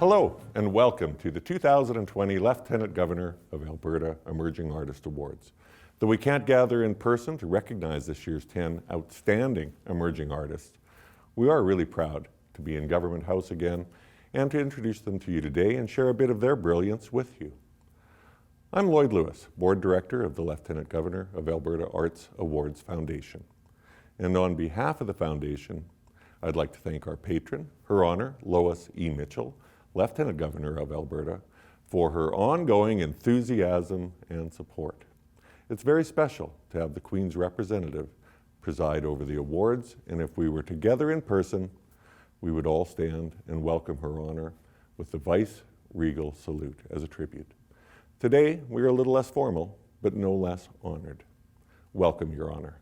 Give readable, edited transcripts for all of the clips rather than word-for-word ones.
Hello and welcome to the 2020 Lieutenant Governor of Alberta Emerging Artist Awards. Though we can't gather in person to recognize this year's 10 outstanding emerging artists, we are really proud to be in Government House again and to introduce them to you today and share a bit of their brilliance with you. I'm Lloyd Lewis, Board Director of the Lieutenant Governor of Alberta Arts Awards Foundation. And on behalf of the Foundation, I'd like to thank our patron, Her Honor Lois E. Mitchell, Lieutenant Governor of Alberta, for her ongoing enthusiasm and support. It's very special to have the Queen's representative preside over the awards, and if we were together in person, we would all stand and welcome Her Honor with the Vice-Regal salute as a tribute. Today, we are a little less formal, but no less honored. Welcome, Your Honor.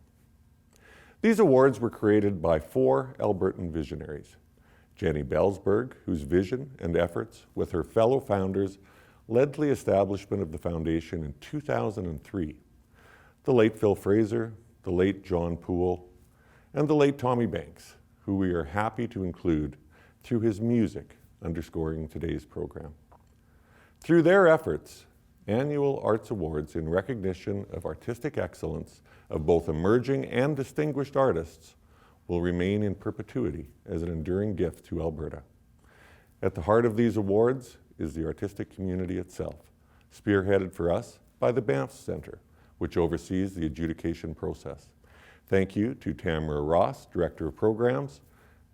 These awards were created by 4 Albertan visionaries. Jenny Belsberg, whose vision and efforts with her fellow founders led to the establishment of the Foundation in 2003. The late Phil Fraser, the late John Poole, and the late Tommy Banks, who we are happy to include through his music underscoring today's program. Through their efforts, annual Arts Awards in recognition of artistic excellence of both emerging and distinguished artists will remain in perpetuity as an enduring gift to Alberta. At the heart of these awards is the artistic community itself, spearheaded for us by the Banff Centre, which oversees the adjudication process. Thank you to Tamara Ross, Director of Programs,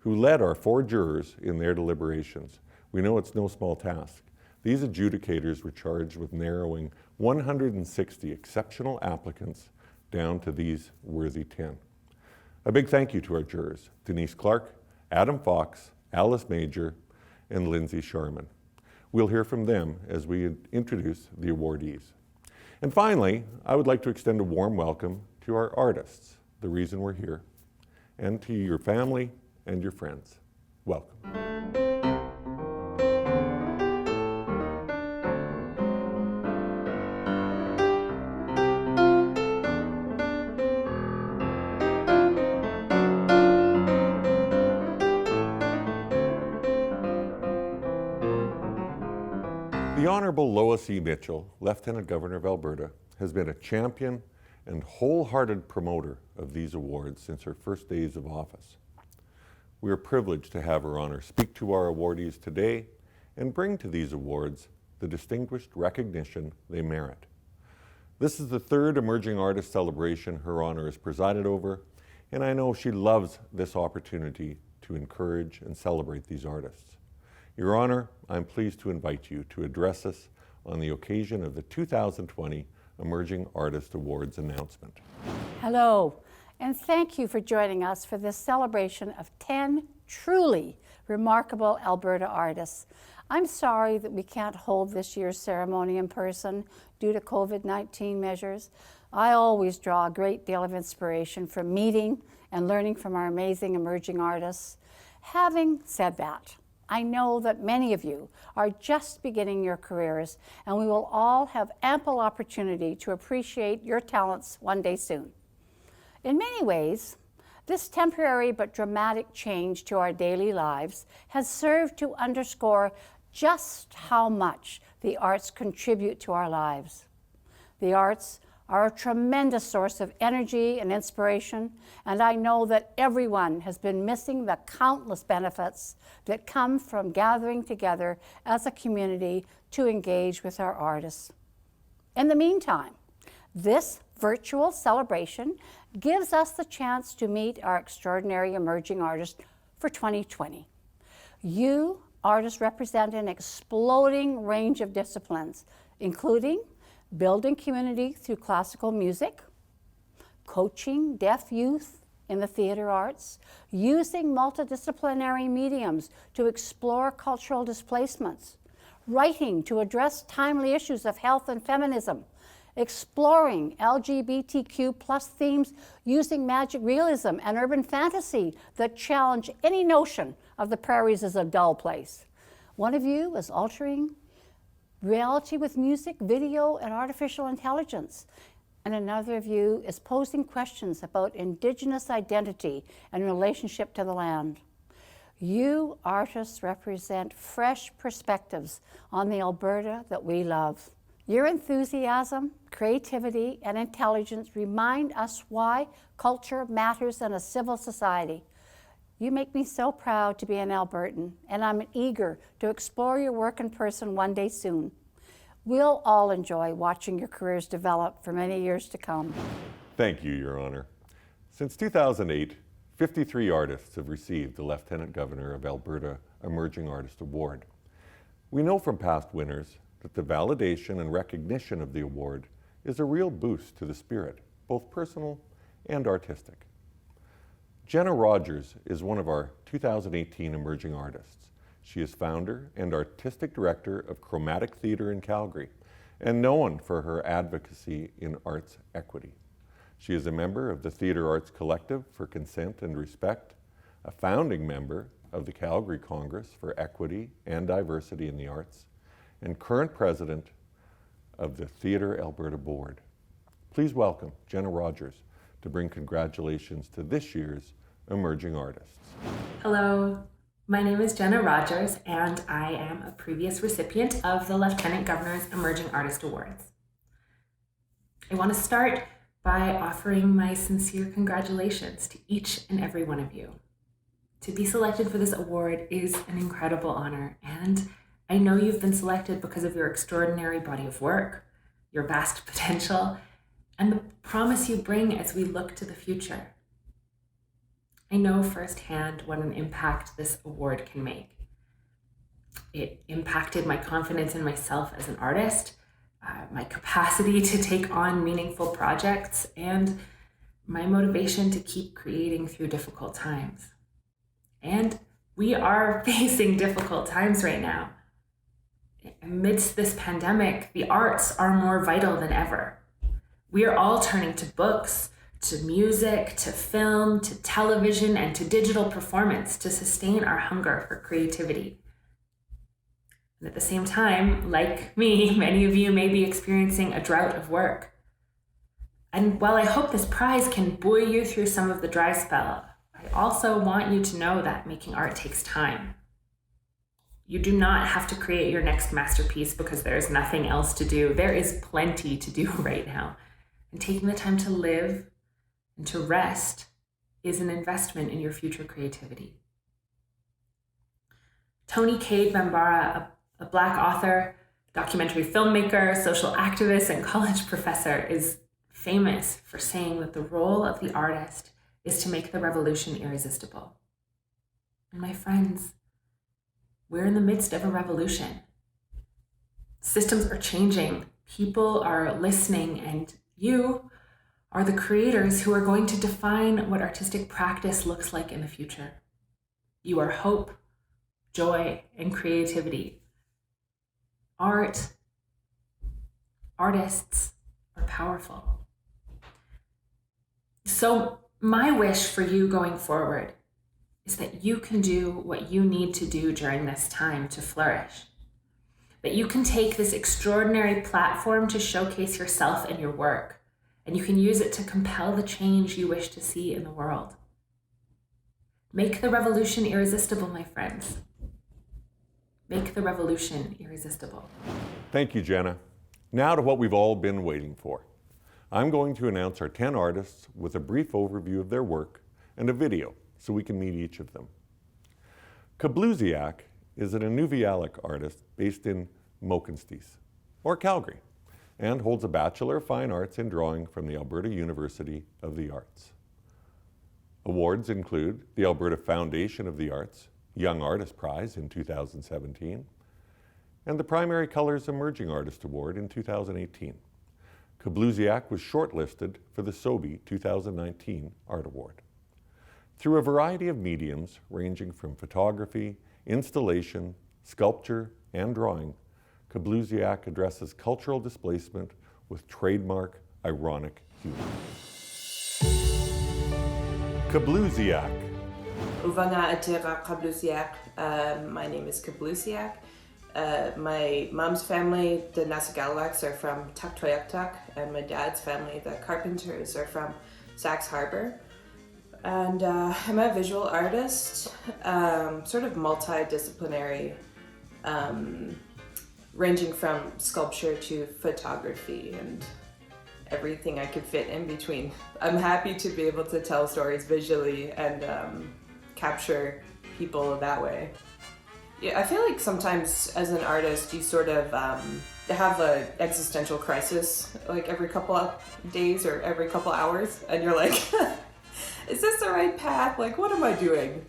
who led our 4 jurors in their deliberations. We know it's no small task. These adjudicators were charged with narrowing 160 exceptional applicants down to these worthy 10. A big thank you to our jurors, Denise Clark, Adam Fox, Alice Major, and Lindsay Sharman. We'll hear from them as we introduce the awardees. And finally, I would like to extend a warm welcome to our artists, the reason we're here, and to your family and your friends. Welcome. The Honourable Lois E. Mitchell, Lieutenant Governor of Alberta, has been a champion and wholehearted promoter of these awards since her first days of office. We are privileged to have Her Honour speak to our awardees today and bring to these awards the distinguished recognition they merit. This is the 3rd Emerging Artist Celebration Her Honour has presided over, and I know she loves this opportunity to encourage and celebrate these artists. Your Honour, I'm pleased to invite you to address us on the occasion of the 2020 Emerging Artist Awards announcement. Hello, and thank you for joining us for this celebration of 10 truly remarkable Alberta artists. I'm sorry that we can't hold this year's ceremony in person due to COVID-19 measures. I always draw a great deal of inspiration from meeting and learning from our amazing emerging artists. Having said that, I know that many of you are just beginning your careers, and we will all have ample opportunity to appreciate your talents one day soon. In many ways, this temporary but dramatic change to our daily lives has served to underscore just how much the arts contribute to our lives. The arts are a tremendous source of energy and inspiration, and I know that everyone has been missing the countless benefits that come from gathering together as a community to engage with our artists. In the meantime, this virtual celebration gives us the chance to meet our extraordinary emerging artists for 2020. You artists represent an exploding range of disciplines, including building community through classical music, coaching deaf youth in the theater arts, using multidisciplinary mediums to explore cultural displacements, writing to address timely issues of health and feminism, exploring LGBTQ+ themes using magic realism and urban fantasy that challenge any notion of the prairies as a dull place. One of you is altering reality with music, video, and artificial intelligence. And another of you is posing questions about Indigenous identity and relationship to the land. You artists represent fresh perspectives on the Alberta that we love. Your enthusiasm, creativity, and intelligence remind us why culture matters in a civil society. You make me so proud to be an Albertan, and I'm eager to explore your work in person one day soon. We'll all enjoy watching your careers develop for many years to come. Thank you, Your Honor. Since 2008, 53 artists have received the Lieutenant Governor of Alberta Emerging Artist Award. We know from past winners that the validation and recognition of the award is a real boost to the spirit, both personal and artistic. Jenna Rogers is one of our 2018 emerging artists. She is founder and artistic director of Chromatic Theatre in Calgary and known for her advocacy in arts equity. She is a member of the Theatre Arts Collective for Consent and Respect, a founding member of the Calgary Congress for Equity and Diversity in the Arts, and current president of the Theatre Alberta Board. Please welcome Jenna Rogers to bring congratulations to this year's Emerging Artists. Hello, my name is Jenna Rogers, and I am a previous recipient of the Lieutenant Governor's Emerging Artist Awards. I want to start by offering my sincere congratulations to each and every one of you. To be selected for this award is an incredible honor, and I know you've been selected because of your extraordinary body of work, your vast potential, and the promise you bring as we look to the future. I know firsthand what an impact this award can make. It impacted my confidence in myself as an artist, my capacity to take on meaningful projects, and my motivation to keep creating through difficult times. And we are facing difficult times right now. Amidst this pandemic, the arts are more vital than ever. We are all turning to books, to music, to film, to television, and to digital performance to sustain our hunger for creativity. And at the same time, like me, many of you may be experiencing a drought of work. And while I hope this prize can buoy you through some of the dry spell, I also want you to know that making art takes time. You do not have to create your next masterpiece because there's nothing else to do. There is plenty to do right now. And taking the time to live and to rest is an investment in your future creativity. Toni Cade Bambara, a Black author, documentary filmmaker, social activist, and college professor, is famous for saying that the role of the artist is to make the revolution irresistible. And my friends, we're in the midst of a revolution. Systems are changing, people are listening, and you are the creators who are going to define what artistic practice looks like in the future. You are hope, joy, and creativity. Artists are powerful. So my wish for you going forward is that you can do what you need to do during this time to flourish. That you can take this extraordinary platform to showcase yourself and your work, and you can use it to compel the change you wish to see in the world. Make the revolution irresistible, my friends. Make the revolution irresistible. Thank you, Jenna. Now to what we've all been waiting for. I'm going to announce our 10 artists with a brief overview of their work and a video so we can meet each of them. Kabluziak is an Inuvialuit artist based in Mohkinstsis, or Calgary, and holds a Bachelor of Fine Arts in Drawing from the Alberta University of the Arts. Awards include the Alberta Foundation of the Arts Young Artist Prize in 2017, and the Primary Colors Emerging Artist Award in 2018. Kabluziak was shortlisted for the SOBI 2019 Art Award. Through a variety of mediums ranging from photography, installation, sculpture, and drawing, Kabluziak addresses cultural displacement with trademark ironic humor. Kabluziak. Uvanga Atira Kabluziak. My name is Kabluziak. My mom's family, the Nasagalwaks, are from Tuktoyaktuk, and my dad's family, the Carpenters, are from Saxe Harbor. And I'm a visual artist, sort of multidisciplinary, ranging from sculpture to photography and everything I could fit in between. I'm happy to be able to tell stories visually and capture people that way. Yeah, I feel like sometimes as an artist you sort of have an existential crisis like every couple of days or every couple hours, and you're like, is this the right path? Like, what am I doing?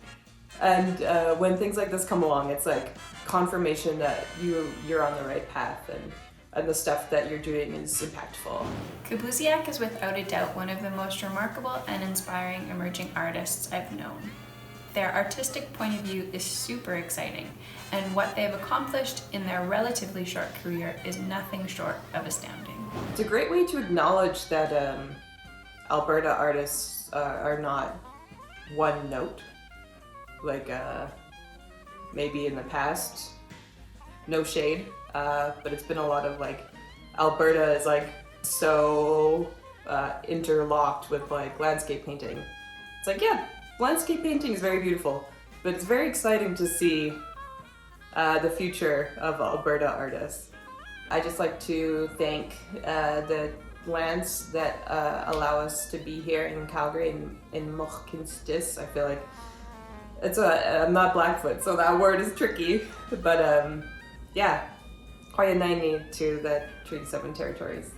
And when things like this come along, it's like confirmation that you're on the right path, and the stuff that you're doing is impactful. Kabusiak is without a doubt one of the most remarkable and inspiring emerging artists I've known. Their artistic point of view is super exciting, and what they've accomplished in their relatively short career is nothing short of astounding. It's a great way to acknowledge that Alberta artists are not one note, like maybe in the past, no shade, but it's been a lot of like, Alberta is like so interlocked with like landscape painting. It's like, yeah, landscape painting is very beautiful, but it's very exciting to see the future of Alberta artists. I just like to thank the lands that allow us to be here in Calgary, in Mohkinstsis. I feel like I'm not Blackfoot, so that word is tricky, but yeah, Koyanaini to the Treaty 7 territories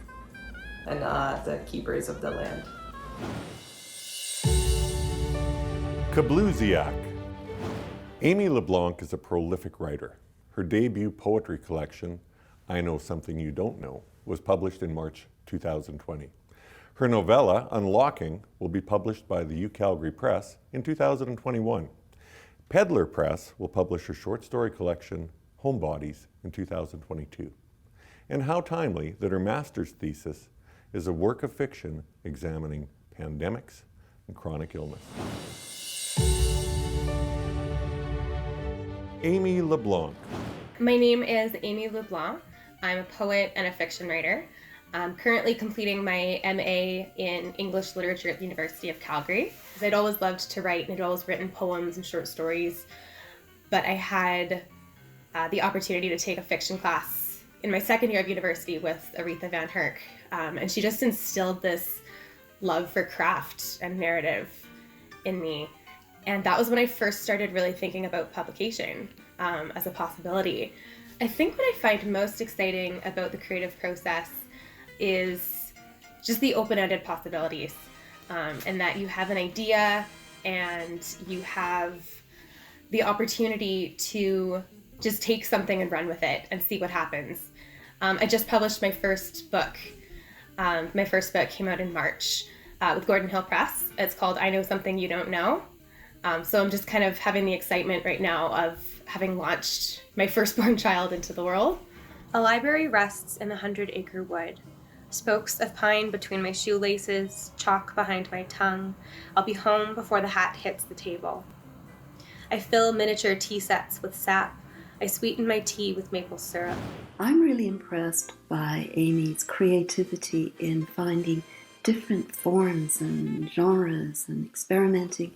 and the keepers of the land. Kabluziak. Amy LeBlanc is a prolific writer. Her debut poetry collection, I Know Something You Don't Know, was published in March 2020. Her novella, Unlocking, will be published by the UCalgary Press in 2021. Peddler Press will publish her short story collection, Homebodies, in 2022. And how timely that her master's thesis is a work of fiction examining pandemics and chronic illness. Amy LeBlanc. My name is Amy LeBlanc. I'm a poet and a fiction writer. I'm currently completing my MA in English Literature at the University of Calgary. I'd always loved to write and I'd always written poems and short stories, but I had the opportunity to take a fiction class in my second year of university with Aretha Van Herk, and she just instilled this love for craft and narrative in me. And that was when I first started really thinking about publication as a possibility. I think what I find most exciting about the creative process is just the open-ended possibilities, and that you have an idea and you have the opportunity to just take something and run with it and see what happens. I just published my first book. My first book came out in March with Gordon Hill Press. It's called I Know Something You Don't Know. So I'm just kind of having the excitement right now of having launched my firstborn child into the world. A library rests in the 100-acre wood. Spokes of pine between my shoelaces, chalk behind my tongue. I'll be home before the hat hits the table. I fill miniature tea sets with sap. I sweeten my tea with maple syrup. I'm really impressed by Amy's creativity in finding different forms and genres and experimenting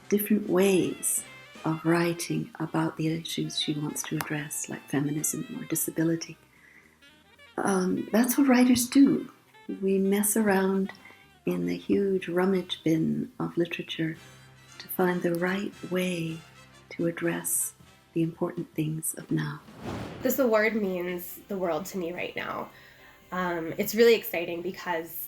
different ways of writing about the issues she wants to address, like feminism or disability. That's what writers do. We mess around in the huge rummage bin of literature to find the right way to address the important things of now. This award means the world to me right now. It's really exciting because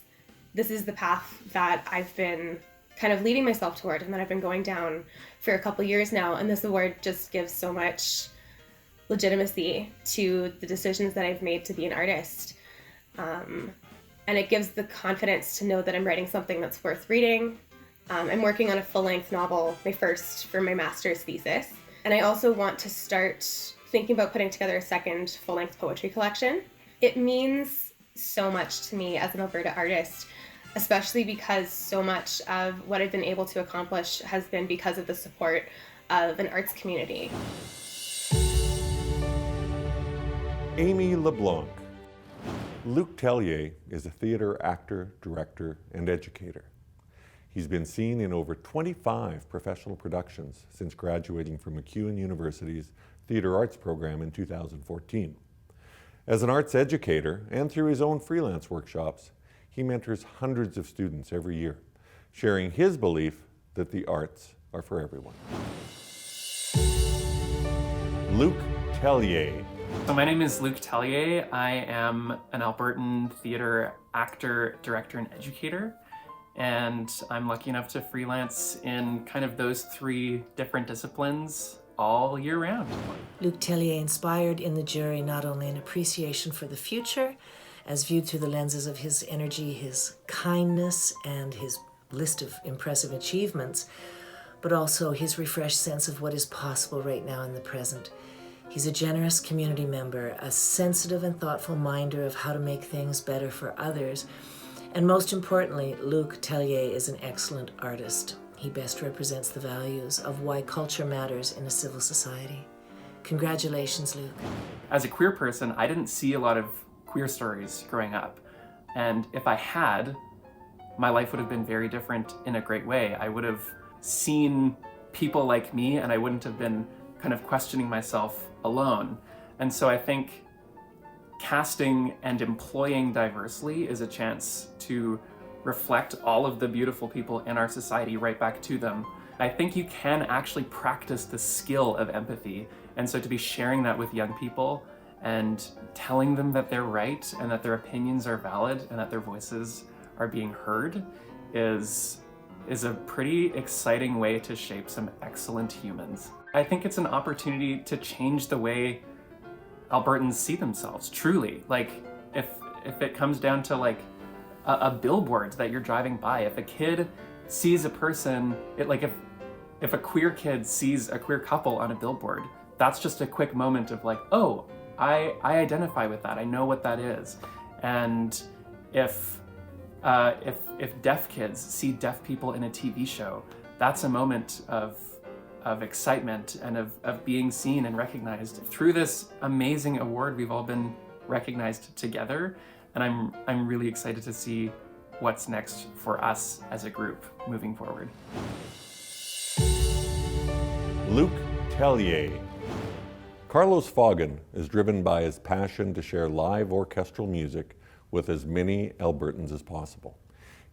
this is the path that I've been kind of leading myself toward and that I've been going down for a couple years now, and this award just gives so much legitimacy to the decisions that I've made to be an artist. And it gives the confidence to know that I'm writing something that's worth reading. I'm working on a full-length novel, my first for my master's thesis. And I also want to start thinking about putting together a second full-length poetry collection. It means so much to me as an Alberta artist, especially because so much of what I've been able to accomplish has been because of the support of an arts community. Amy LeBlanc. Luc Tellier is a theatre actor, director, and educator. He's been seen in over 25 professional productions since graduating from MacEwan University's Theatre Arts program in 2014. As an arts educator and through his own freelance workshops, he mentors hundreds of students every year, sharing his belief that the arts are for everyone. Luc Tellier. So my name is Luc Tellier. I am an Albertan theatre actor, director, and educator. And I'm lucky enough to freelance in kind of those three different disciplines all year round. Luc Tellier inspired in the jury not only an appreciation for the future, as viewed through the lenses of his energy, his kindness, and his list of impressive achievements, but also his refreshed sense of what is possible right now in the present. He's a generous community member, a sensitive and thoughtful minder of how to make things better for others, and most importantly, Luc Tellier is an excellent artist. He best represents the values of why culture matters in a civil society. Congratulations, Luc. As a queer person, I didn't see a lot of queer stories growing up. And if I had, my life would have been very different in a great way. I would have seen people like me, and I wouldn't have been kind of questioning myself alone. And so I think casting and employing diversely is a chance to reflect all of the beautiful people in our society right back to them. I think you can actually practice the skill of empathy. And so to be sharing that with young people and telling them that they're right and that their opinions are valid and that their voices are being heard is a pretty exciting way to shape some excellent humans. I think it's an opportunity to change the way Albertans see themselves, truly. Like, if it comes down to like a billboard that you're driving by, if a kid sees a person, if a queer kid sees a queer couple on a billboard, that's just a quick moment of like, oh, I identify with that, I know what that is. And if deaf kids see deaf people in a TV show, that's a moment of excitement and of being seen and recognized. Through this amazing award, we've all been recognized together, and I'm really excited to see what's next for us as a group moving forward. Luc Tellier. Carlos Foggin is driven by his passion to share live orchestral music with as many Albertans as possible.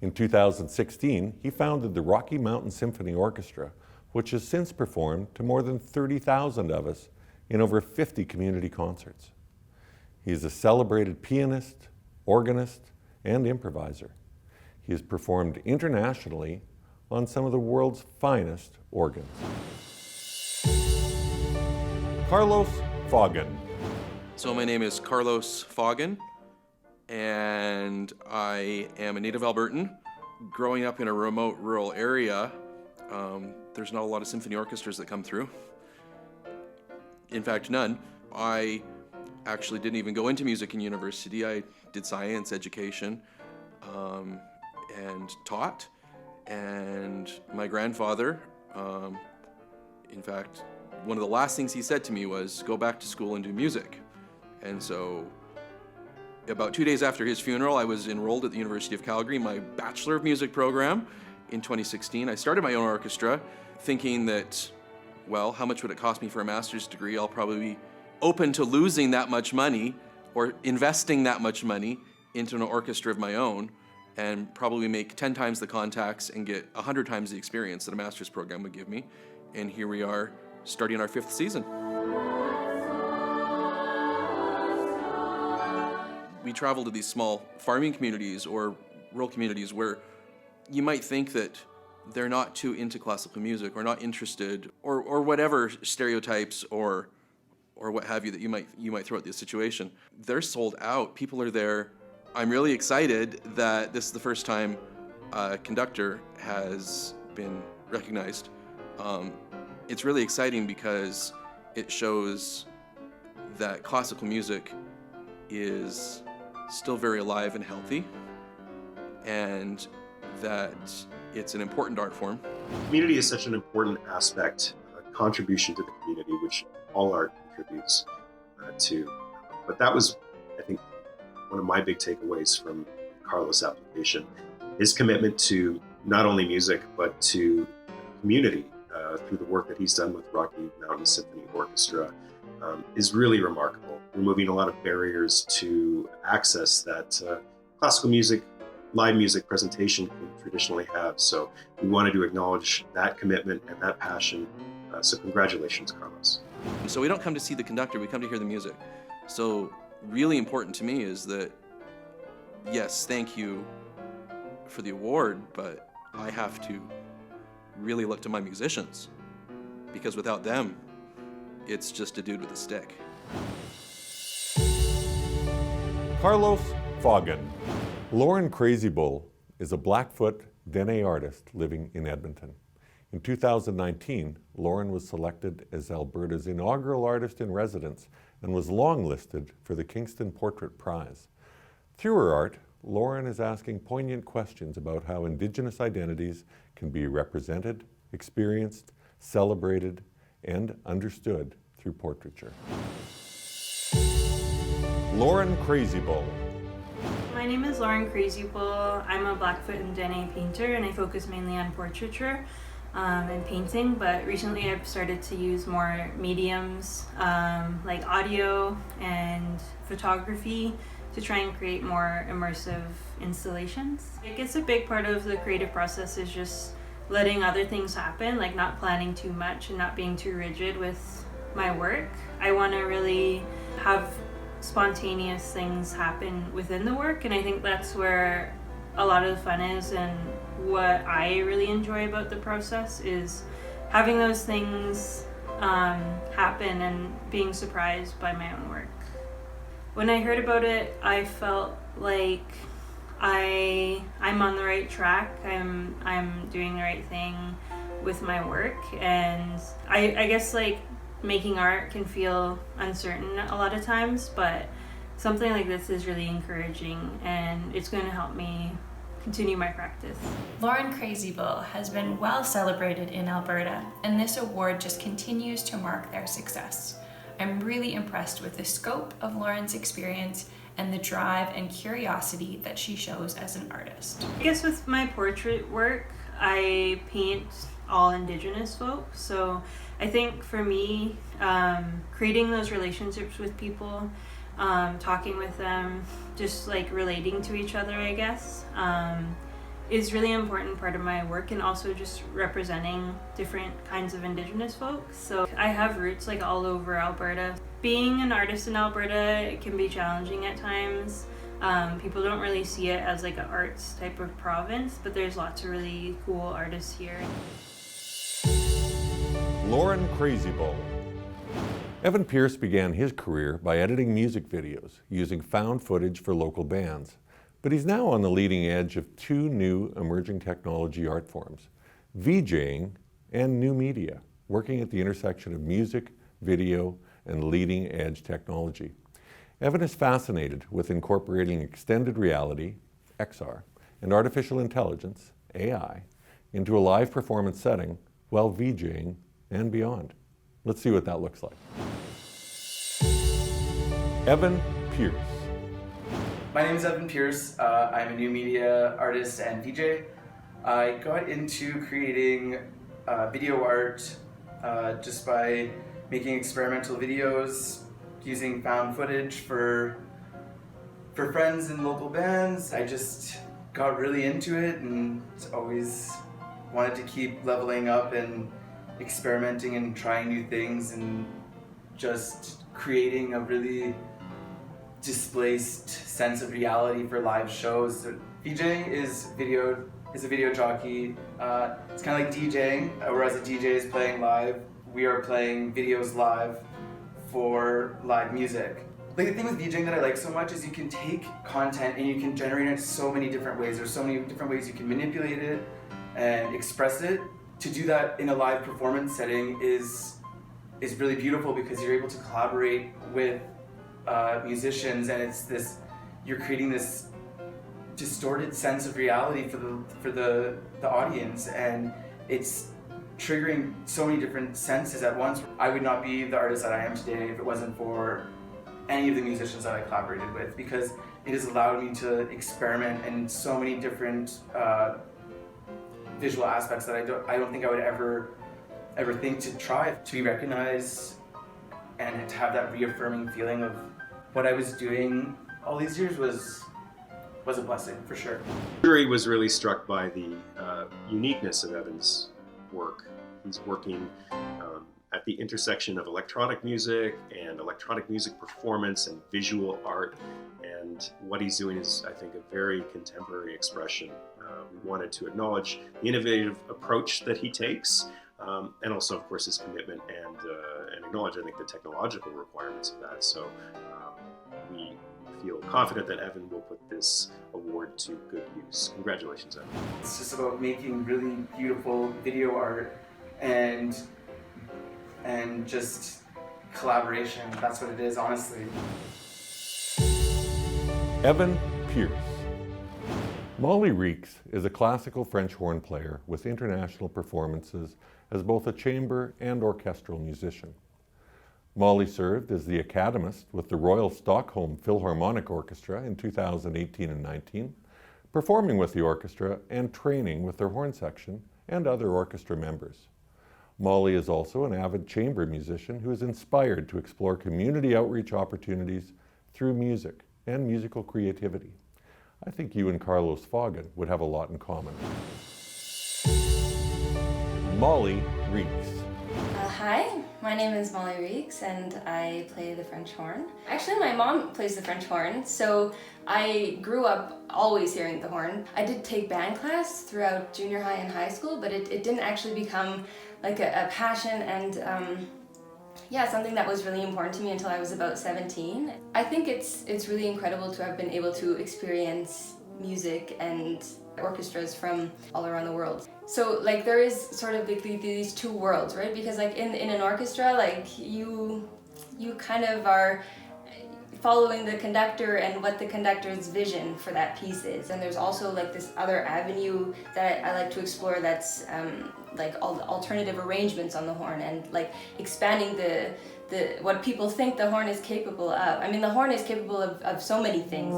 In 2016, he founded the Rocky Mountain Symphony Orchestra, which has since performed to more than 30,000 of us in over 50 community concerts. He is a celebrated pianist, organist, and improviser. He has performed internationally on some of the world's finest organs. Carlos Foggin. So my name is Carlos Foggin, and I am a native Albertan. Growing up in a remote rural area, there's not a lot of symphony orchestras that come through. In fact, none. I actually didn't even go into music in university. I did science education and taught. And my grandfather, in fact, one of the last things he said to me was, go back to school and do music. And so about 2 days after his funeral, I was enrolled at the University of Calgary, my Bachelor of Music program in 2016. I started my own orchestra thinking that, well, how much would it cost me for a master's degree? I'll probably be open to losing that much money or investing that much money into an orchestra of my own and probably make 10 times the contacts and get 100 times the experience that a master's program would give me. And here we are, starting our 5th season. We travel to these small farming communities or rural communities where you might think that they're not too into classical music or not interested or whatever stereotypes or what have you that you might throw at this situation. They're sold out. People are there. I'm really excited that this is the first time a conductor has been recognized. It's really exciting because it shows that classical music is still very alive and healthy, and that it's an important art form. Community is such an important aspect, a contribution to the community, which all art contributes to. But that was, I think, one of my big takeaways from Carlos' application. His commitment to not only music, but to community through the work that he's done with Rocky Mountain Symphony Orchestra is really remarkable, removing a lot of barriers to access that classical music, live music presentation can traditionally have. So we wanted to acknowledge that commitment and that passion. So congratulations, Carlos. So we don't come to see the conductor, we come to hear the music. So really important to me is that, yes, thank you for the award, but I have to really look to my musicians, because without them, it's just a dude with a stick. Carlos Foggen. Lauren Crazy Bull is a Blackfoot Dene artist living in Edmonton. In 2019, Lauren was selected as Alberta's inaugural artist in residence and was longlisted for the Kingston Portrait Prize. Through her art, Lauren is asking poignant questions about how Indigenous identities can be represented, experienced, celebrated, and understood through portraiture. Lauren Crazy Bull. My name is Lauren Crazy Bull. I'm a Blackfoot and Dene painter, and I focus mainly on portraiture and painting, but recently I've started to use more mediums like audio and photography to try and create more immersive installations. I guess a big part of the creative process is just letting other things happen, like not planning too much and not being too rigid with my work. I want to really have spontaneous things happen within the work, and I think that's where a lot of the fun is, and what I really enjoy about the process is having those things happen and being surprised by my own work. When I heard about it, I felt like I'm on the right track. I'm doing the right thing with my work, and I guess like making art can feel uncertain a lot of times, but something like this is really encouraging, and it's going to help me continue my practice. Lauren Crazy Bull has been well celebrated in Alberta, and this award just continues to mark their success. I'm really impressed with the scope of Lauren's experience and the drive and curiosity that she shows as an artist. I guess with my portrait work, I paint all Indigenous folk, so I think for me, creating those relationships with people, talking with them, just like relating to each other, I guess, is really important part of my work, and also just representing different kinds of Indigenous folks. So I have roots like all over Alberta. Being an artist in Alberta, it can be challenging at times. People don't really see it as like an arts type of province, but there's lots of really cool artists here. Lauren Crazy Bull. Evan Pierce began his career by editing music videos using found footage for local bands, but he's now on the leading edge of two new emerging technology art forms, VJing and new media, working at the intersection of music, video, and leading edge technology. Evan is fascinated with incorporating extended reality, XR, and artificial intelligence, AI, into a live performance setting while VJing and beyond. Let's see what that looks like. Evan Pierce. My name is Evan Pierce. I'm a new media artist and VJ. I got into creating video art just by making experimental videos, using found footage for friends and local bands. I just got really into it and always wanted to keep leveling up and experimenting and trying new things and just creating a really displaced sense of reality for live shows. So VJing is a video jockey. It's kind of like DJing, whereas a DJ is playing live, we are playing videos live for live music. Like the thing with VJing that I like so much is you can take content and you can generate it so many different ways. There's so many different ways you can manipulate it and express it. To do that in a live performance setting is really beautiful because you're able to collaborate with musicians, and you're creating this distorted sense of reality for the audience, and it's triggering so many different senses at once. I would not be the artist that I am today if it wasn't for any of the musicians that I collaborated with, because it has allowed me to experiment in so many different visual aspects that I don't think I would ever think to try. To be recognized and to have that reaffirming feeling of what I was doing all these years was a blessing, for sure. The jury was really struck by the uniqueness of Evan's work. He's working at the intersection of electronic music and electronic music performance and visual art. And what he's doing is, I think, a very contemporary expression. We wanted to acknowledge the innovative approach that he takes, and also, of course, his commitment and acknowledge, I think, the technological requirements of that. So we feel confident that Evan will put this award to good use. Congratulations, Evan. It's just about making really beautiful video art and just collaboration. That's what it is, honestly. Evan Pierce. Molly Reeks is a classical French horn player with international performances as both a chamber and orchestral musician. Molly served as the accademist with the Royal Stockholm Philharmonic Orchestra in 2018 and 19, performing with the orchestra and training with their horn section and other orchestra members. Molly is also an avid chamber musician who is inspired to explore community outreach opportunities through music and musical creativity. I think you and Carlos Foggin would have a lot in common. Molly Reeks. Hi, my name is Molly Reeks and I play the French horn. Actually, my mom plays the French horn, so I grew up always hearing the horn. I did take band class throughout junior high and high school, but it didn't actually become like a passion and something that was really important to me until I was about 17. I think it's really incredible to have been able to experience music and orchestras from all around the world. So like there is sort of these two worlds, right? Because like in an orchestra, like you kind of are following the conductor and what the conductor's vision for that piece is. And there's also like this other avenue that I like to explore that's like all the alternative arrangements on the horn and like expanding the what people think the horn is capable of. I mean, the horn is capable of so many things.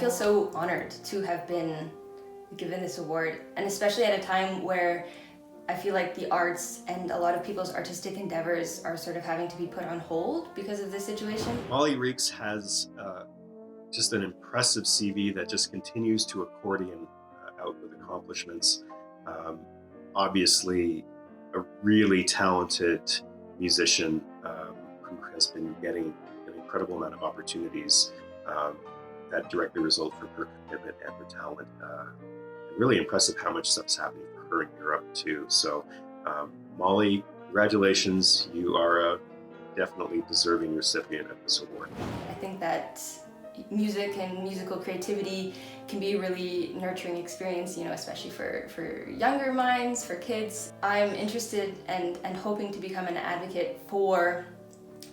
So honored to have been given this award, and especially at a time where I feel like the arts and a lot of people's artistic endeavors are sort of having to be put on hold because of this situation. Molly Reeks has just an impressive CV that just continues to accordion out with accomplishments. Obviously, a really talented musician who has been getting an incredible amount of opportunities that directly result from her commitment and her talent. And really impressive how much stuff's happening for her in Europe too. So Molly, congratulations. You are a definitely deserving recipient of this award. I think that music and musical creativity can be a really nurturing experience, especially for younger minds, for kids. I'm interested and hoping to become an advocate for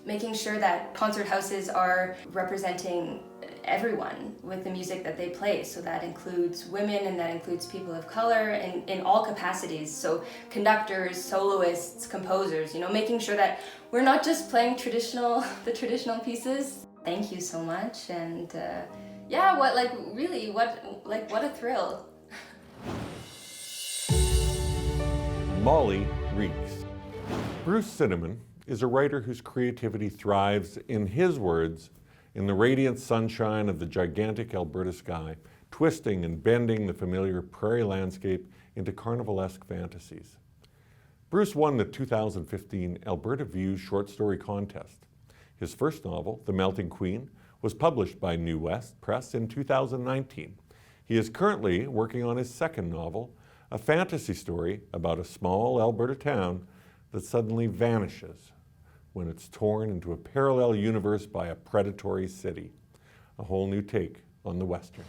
making sure that concert houses are representing everyone with the music that they play. So that includes women and that includes people of color in all capacities. So conductors, soloists, composers, making sure that we're not just playing the traditional pieces. Thank you so much. And what a thrill. Molly Reeks. Bruce Cinnamon is a writer whose creativity thrives, in his words, in the radiant sunshine of the gigantic Alberta sky, twisting and bending the familiar prairie landscape into carnivalesque fantasies. Bruce won the 2015 Alberta Views Short Story Contest. His first novel, The Melting Queen, was published by New West Press in 2019. He is currently working on his second novel, a fantasy story about a small Alberta town that suddenly vanishes when it's torn into a parallel universe by a predatory city. A whole new take on the Western.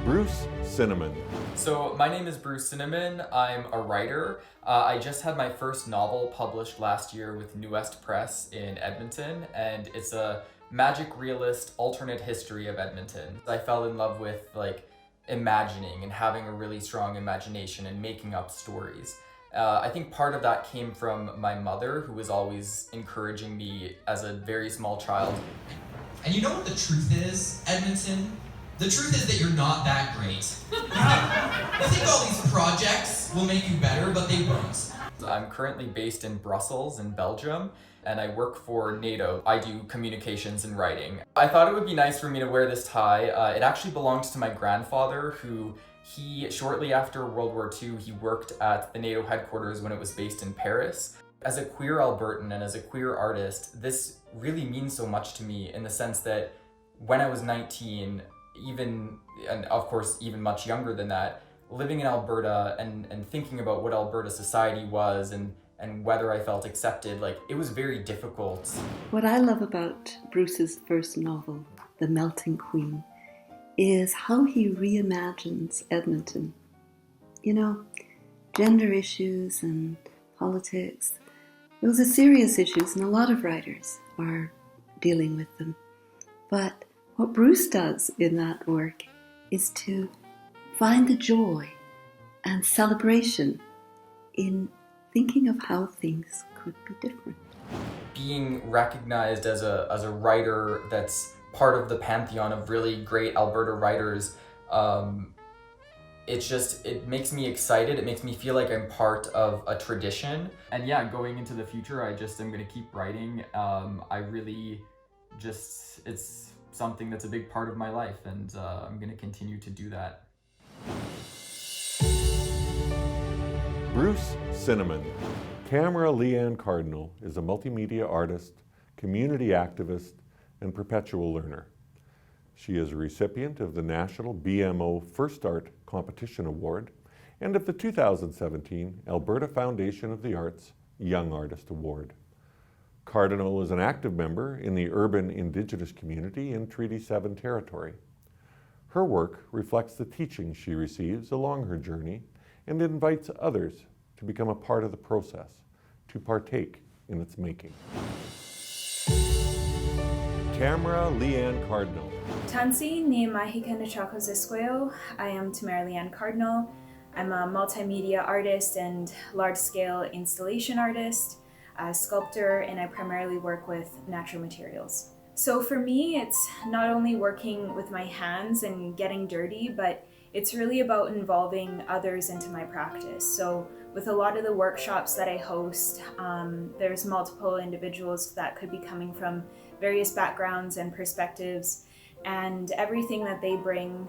Bruce Cinnamon. So my name is Bruce Cinnamon. I'm a writer. I just had my first novel published last year with New West Press in Edmonton, and it's a magic realist alternate history of Edmonton. I fell in love with imagining and having a really strong imagination and making up stories. I think part of that came from my mother, who was always encouraging me as a very small child. And you know what the truth is, Edmonton? The truth is that you're not that great. You think all these projects will make you better, but they won't. I'm currently based in Brussels in Belgium, and I work for NATO. I do communications and writing. I thought it would be nice for me to wear this tie. It actually belongs to my grandfather, who shortly after World War II, he worked at the NATO headquarters when it was based in Paris. As a queer Albertan and as a queer artist, this really means so much to me in the sense that when I was 19, and of course even much younger than that, living in Alberta and thinking about what Alberta society was and whether I felt accepted, like, it was very difficult. What I love about Bruce's first novel, The Melting Queen, is how he reimagines Edmonton. You know, gender issues and politics, those are serious issues, and a lot of writers are dealing with them. But what Bruce does in that work is to find the joy and celebration in thinking of how things could be different. Being recognized as a writer that's part of the pantheon of really great Alberta writers, it makes me excited. It makes me feel like I'm part of a tradition. And yeah, going into the future, I just am going to keep writing. It's something that's a big part of my life, and I'm going to continue to do that. Bruce Cinnamon. Tamara Leanne Cardinal is a multimedia artist, community activist, and perpetual learner. She is a recipient of the National BMO First Art Competition Award and of the 2017 Alberta Foundation of the Arts Young Artist Award. Cardinal is an active member in the urban Indigenous community in Treaty 7 territory. Her work reflects the teaching she receives along her journey and invites others to become a part of the process, to partake in its making. Tamara Leanne Cardinal. Tansi ni mahikana Chakos. I am Tamara Leanne Cardinal. I'm a multimedia artist and large-scale installation artist, a sculptor, and I primarily work with natural materials. So for me, it's not only working with my hands and getting dirty, but it's really about involving others into my practice. So with a lot of the workshops that I host, there's multiple individuals that could be coming from various backgrounds and perspectives, and everything that they bring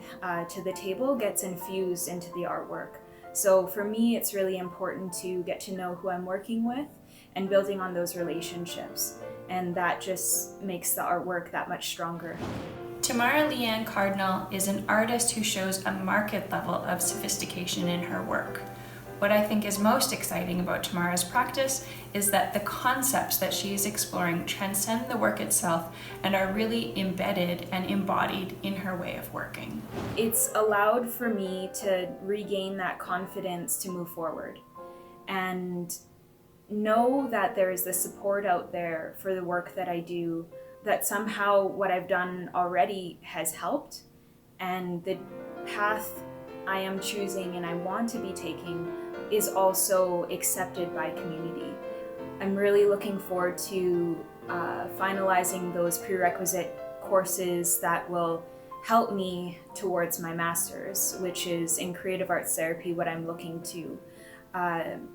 to the table gets infused into the artwork. So for me, it's really important to get to know who I'm working with and building on those relationships, and that just makes the artwork that much stronger. Tamara Leanne Cardinal is an artist who shows a marked level of sophistication in her work. What I think is most exciting about Tamara's practice is that the concepts that she is exploring transcend the work itself and are really embedded and embodied in her way of working. It's allowed for me to regain that confidence to move forward and know that there is the support out there for the work that I do, that somehow what I've done already has helped, and the path I am choosing and I want to be taking is also accepted by community. I'm really looking forward to finalizing those prerequisite courses that will help me towards my master's, which is in creative arts therapy, what I'm looking to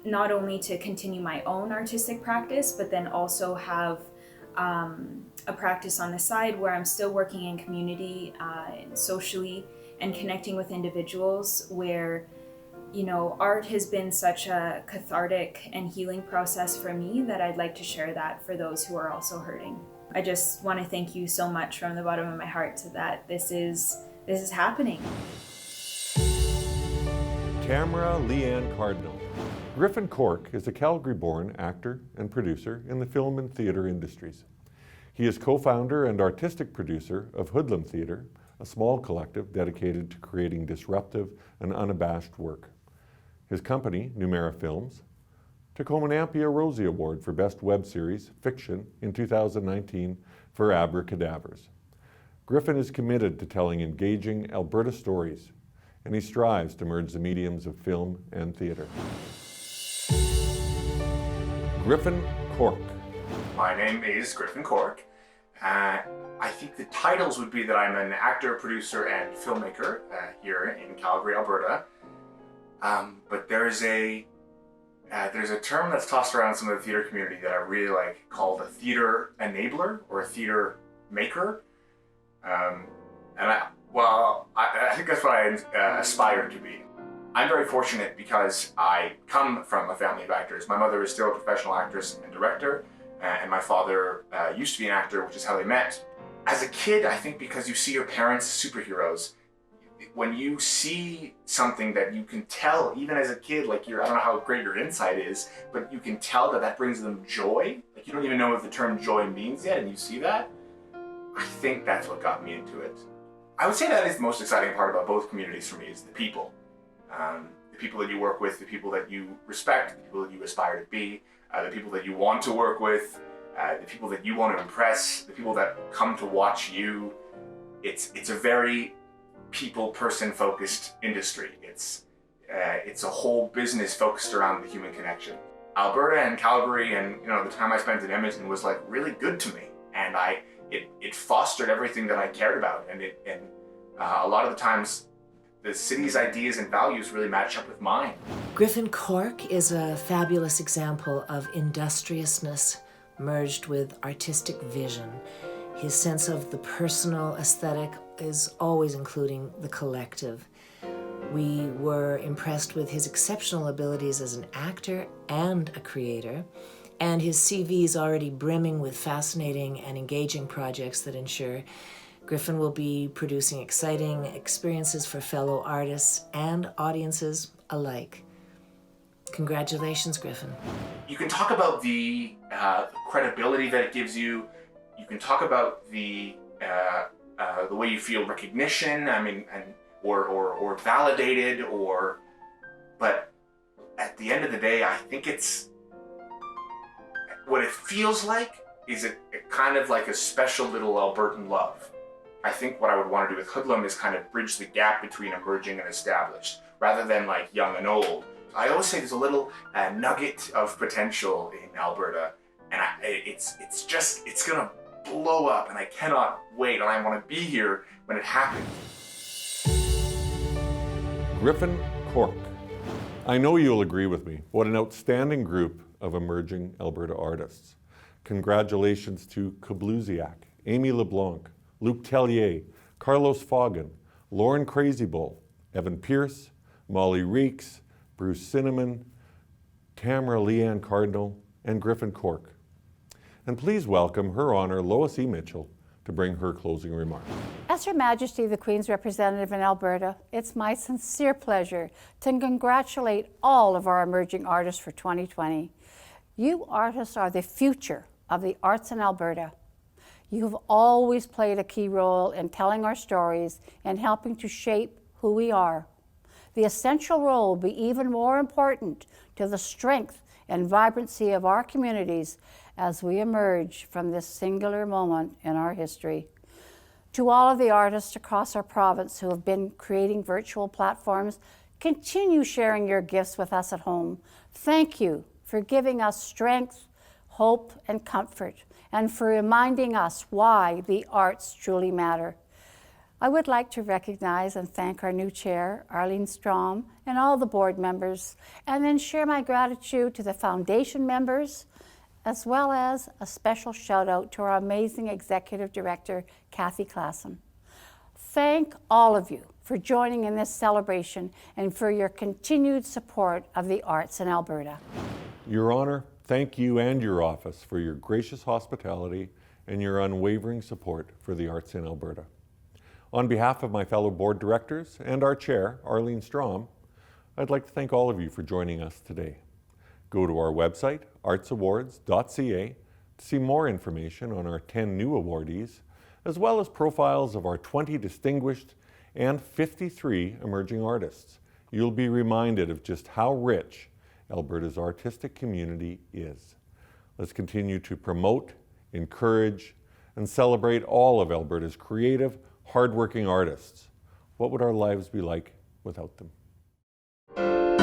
not only to continue my own artistic practice, but then also have a practice on the side where I'm still working in community and socially and connecting with individuals where, you know, art has been such a cathartic and healing process for me that I'd like to share that for those who are also hurting. I just want to thank you so much from the bottom of my heart that this is happening. Tamara Leanne Cardinal. Griffin Cork is a Calgary-born actor and producer in the film and theatre industries. He is co-founder and artistic producer of Hoodlum Theatre, a small collective dedicated to creating disruptive and unabashed work. His company, Numera Films, took home an Ampia Rosie Award for Best Web Series Fiction in 2019 for Abracadabras. Griffin is committed to telling engaging Alberta stories and he strives to merge the mediums of film and theatre. Griffin Cork. My name is Griffin Cork. I think the titles would be that I'm an actor, producer, and filmmaker here in Calgary, Alberta. But there's a term that's tossed around in some of the theatre community that I really like, called a theatre enabler or a theatre maker. I think that's what I aspire to be. I'm very fortunate because I come from a family of actors. My mother is still a professional actress and director, and my father used to be an actor, which is how they met. As a kid, I think because you see your parents superheroes, when you see something that you can tell, even as a kid, like I don't know how great your insight is, but you can tell that brings them joy. Like you don't even know what the term joy means yet, and you see that. I think that's what got me into it. I would say that is the most exciting part about both communities for me, is the people. The people that you work with, the people that you respect, the people that you aspire to be, the people that you want to work with, the people that you want to impress, the people that come to watch you. It's a very person focused industry. It's a whole business focused around the human connection. Alberta and Calgary and the time I spent in Edmonton was like really good to me, and it fostered everything that I cared about, and a lot of the times the city's ideas and values really match up with mine. Griffin Cork is a fabulous example of industriousness merged with artistic vision. His sense of the personal aesthetic is always including the collective. We were impressed with his exceptional abilities as an actor and a creator, and his CV is already brimming with fascinating and engaging projects that ensure Griffin will be producing exciting experiences for fellow artists and audiences alike. Congratulations, Griffin. You can talk about the credibility that it gives you. You can talk about the way you feel recognition. Or validated, but at the end of the day, I think it's what it feels like is a kind of like a special little Albertan love. I think what I would want to do with Hoodlum is kind of bridge the gap between emerging and established, rather than like young and old. I always say there's a little nugget of potential in Alberta, and it's gonna blow up, and I cannot wait, and I want to be here when it happens. Griffin Cork. I know you'll agree with me. What an outstanding group of emerging Alberta artists. Congratulations to Kabluziak, Amy LeBlanc, Luke Tellier, Carlos Foggin, Lauren Crazybull, Evan Pierce, Molly Reeks, Bruce Cinnamon, Tamara Leanne Cardinal, and Griffin Cork. And please welcome Her Honor Lois E. Mitchell to bring her closing remarks. As Her Majesty the Queen's representative in Alberta, it's my sincere pleasure to congratulate all of our emerging artists for 2020. You artists are the future of the arts in Alberta. You have always played a key role in telling our stories and helping to shape who we are. The essential role will be even more important to the strength and vibrancy of our communities as we emerge from this singular moment in our history. To all of the artists across our province who have been creating virtual platforms, continue sharing your gifts with us at home. Thank you for giving us strength, hope, and comfort, and for reminding us why the arts truly matter. I would like to recognize and thank our new chair, Arlene Strom, and all the board members, and then share my gratitude to the foundation members, as well as a special shout out to our amazing executive director, Kathy Klassen. Thank all of you for joining in this celebration and for your continued support of the arts in Alberta. Your Honor, thank you and your office for your gracious hospitality and your unwavering support for the arts in Alberta. On behalf of my fellow board directors and our chair, Arlene Strom, I'd like to thank all of you for joining us today. Go to our website, artsawards.ca, to see more information on our 10 new awardees, as well as profiles of our 20 distinguished and 53 emerging artists. You'll be reminded of just how rich Alberta's artistic community is. Let's continue to promote, encourage, and celebrate all of Alberta's creative, hardworking artists. What would our lives be like without them.